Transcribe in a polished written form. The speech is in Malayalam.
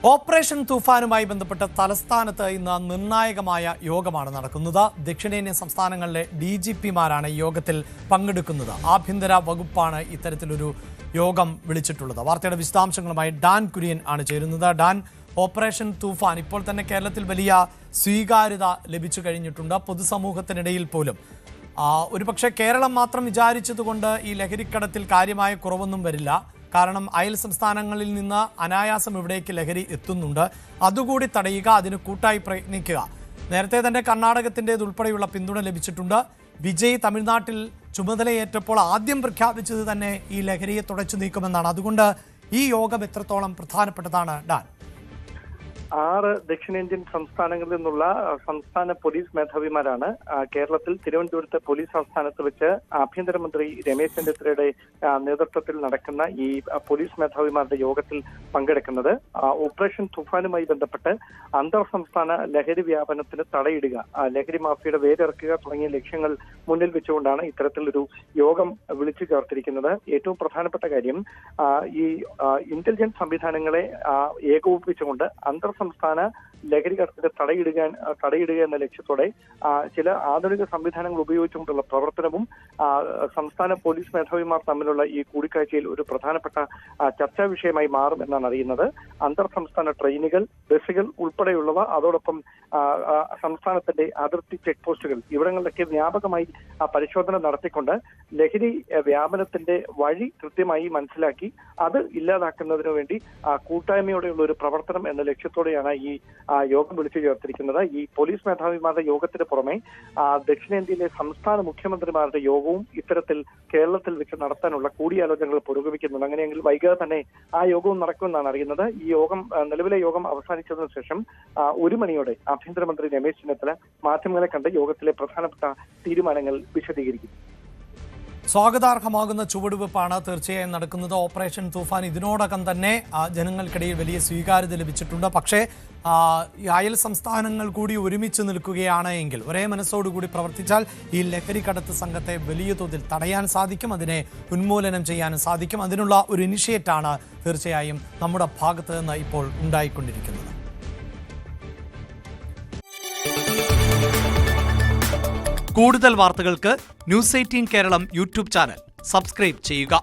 ഓപ്പറേഷൻ തൂഫാനുമായി ബന്ധപ്പെട്ട് തലസ്ഥാനത്ത് ഇന്ന് നിർണായകമായ യോഗമാണ് നടക്കുന്നത്. ദക്ഷിണേന്ത്യൻ സംസ്ഥാനങ്ങളിലെ DGPമാരാണ് ഈ യോഗത്തിൽ പങ്കെടുക്കുന്നത്. ആഭ്യന്തര വകുപ്പാണ് ഇത്തരത്തിലൊരു യോഗം വിളിച്ചിട്ടുള്ളത്. വാർത്തയുടെ വിശദാംശങ്ങളുമായി ഡാൻ കുര്യൻ ആണ് ചേരുന്നത്. ഡാൻ, ഓപ്പറേഷൻ തൂഫാൻ ഇപ്പോൾ തന്നെ കേരളത്തിൽ വലിയ സ്വീകാര്യത ലഭിച്ചു കഴിഞ്ഞിട്ടുണ്ട്. പൊതുസമൂഹത്തിനിടയിൽ പോലും ഒരുപക്ഷെ കേരളം മാത്രം വിചാരിച്ചതുകൊണ്ട് ഈ ലഹരിക്കടത്തിൽ കാര്യമായ കുറവൊന്നും വരില്ല. കാരണം അയൽ സംസ്ഥാനങ്ങളിൽ നിന്ന് അനായാസം ഇവിടേക്ക് ലഹരി എത്തുന്നുണ്ട്. അതുകൂടി തടയുക, അതിന് കൂട്ടായി പ്രയത്നിക്കുക. നേരത്തെ തന്നെ കർണാടകത്തിൻ്റെതുൾപ്പെടെയുള്ള പിന്തുണ ലഭിച്ചിട്ടുണ്ട്. വിജയ് തമിഴ്നാട്ടിൽ ചുമതലയേറ്റപ്പോൾ ആദ്യം പ്രഖ്യാപിച്ചത് തന്നെ ഈ ലഹരിയെ തുടച്ചു നീക്കുമെന്നാണ്. അതുകൊണ്ട് ഈ യോഗം എത്രത്തോളം പ്രധാനപ്പെട്ടതാണ് ഡാൻ? 6 ദക്ഷിണേന്ത്യൻ സംസ്ഥാനങ്ങളിൽ നിന്നുള്ള സംസ്ഥാന പോലീസ് മേധാവിമാരാണ് കേരളത്തിൽ തിരുവനന്തപുരത്ത് പോലീസ് ആസ്ഥാനത്ത് വെച്ച് ആഭ്യന്തരമന്ത്രി രമേശ് ചെന്നിത്തലയുടെ നേതൃത്വത്തിൽ നടക്കുന്ന ഈ പോലീസ് മേധാവിമാരുടെ യോഗത്തിൽ പങ്കെടുക്കുന്നത്. ഓപ്പറേഷൻ തുഫാനുമായി ബന്ധപ്പെട്ട് അന്തർ സംസ്ഥാന ലഹരി വ്യാപനത്തിന് തടയിടുക, ലഹരി മാഫിയയുടെ വേരിറക്കുക തുടങ്ങിയ ലക്ഷ്യങ്ങൾ മുന്നിൽ വെച്ചുകൊണ്ടാണ് ഇത്തരത്തിലൊരു യോഗം വിളിച്ചു ചേർത്തിരിക്കുന്നത്. ഏറ്റവും പ്രധാനപ്പെട്ട കാര്യം ഈ ഇന്റലിജൻസ് സംവിധാനങ്ങളെ ഏകോപിപ്പിച്ചുകൊണ്ട് അന്തർ സംസ്ഥാന ലഹരി കടത്തിന് തടയിടുക എന്ന ലക്ഷ്യത്തോടെ ചില ആധുനിക സംവിധാനങ്ങൾ ഉപയോഗിച്ചുകൊണ്ടുള്ള പ്രവർത്തനവും സംസ്ഥാന പോലീസ് മേധാവിമാർ തമ്മിലുള്ള ഈ കൂടിക്കാഴ്ചയിൽ ഒരു പ്രധാനപ്പെട്ട ചർച്ചാ വിഷയമായി മാറും എന്നാണ് അറിയുന്നത്. അന്തർ സംസ്ഥാന ട്രെയിനുകൾ, ബസ്സുകൾ ഉൾപ്പെടെയുള്ളവ, അതോടൊപ്പം സംസ്ഥാനത്തിന്റെ അതിർത്തി ചെക്ക് പോസ്റ്റുകൾ, ഇവിടങ്ങളിലൊക്കെ വ്യാപകമായി പരിശോധന നടത്തിക്കൊണ്ട് ലഹരി വ്യാപനത്തിന്റെ വഴി കൃത്യമായി മനസ്സിലാക്കി അത് ഇല്ലാതാക്കുന്നതിനു വേണ്ടി കൂട്ടായ്മയോടെയുള്ള ഒരു പ്രവർത്തനം എന്ന ലക്ഷ്യത്തോടെയാണ് ഈ യോഗം വിളിച്ചു ചേർത്തിരിക്കുന്നത്. ഈ പോലീസ് മേധാവിമാരുടെ യോഗത്തിന് പുറമെ ദക്ഷിണേന്ത്യയിലെ സംസ്ഥാന മുഖ്യമന്ത്രിമാരുടെ യോഗവും ഇത്തരത്തിൽ കേരളത്തിൽ വെച്ച് നടത്താനുള്ള കൂടിയാലോചനകൾ പുരോഗമിക്കുന്നുണ്ട്. അങ്ങനെയെങ്കിൽ വൈകാതെ തന്നെ ആ യോഗവും നടക്കുമെന്നാണ് അറിയുന്നത്. ഈ യോഗം, നിലവിലെ യോഗം അവസാനിച്ചതിനു ശേഷം 1 മണിയോടെ ആഭ്യന്തരമന്ത്രി രമേശ് ചെന്നിത്തല മാധ്യമങ്ങളെ കണ്ട് യോഗത്തിലെ പ്രധാനപ്പെട്ട തീരുമാനങ്ങൾ വിശദീകരിക്കും. സ്വാഗതാർഹമാകുന്ന ചുവടുവെപ്പാണ് തീർച്ചയായും നടക്കുന്നത്. ഓപ്പറേഷൻ തൂഫാൻ ഇതിനോടകം തന്നെ ജനങ്ങൾക്കിടയിൽ വലിയ സ്വീകാര്യത ലഭിച്ചിട്ടുണ്ട്. പക്ഷേ അയൽ സംസ്ഥാനങ്ങൾ കൂടി ഒരുമിച്ച് നിൽക്കുകയാണ് എങ്കിൽ, ഒരേ മനസ്സോടുകൂടി പ്രവർത്തിച്ചാൽ ഈ ലഹരി കടത്ത് സംഘത്തെ വലിയ തോതിൽ തടയാൻ സാധിക്കും, അതിനെ ഉന്മൂലനം ചെയ്യാനും സാധിക്കും. അതിനുള്ള ഒരു ഇനിഷ്യേറ്റാണ് തീർച്ചയായും നമ്മുടെ ഭാഗത്ത് നിന്ന് ഇപ്പോൾ ഉണ്ടായിക്കൊണ്ടിരിക്കുന്നത്. കൂടുതൽ വാർത്തകൾക്ക് News 18 Keralam YouTube channel subscribe ചെയ്യുക.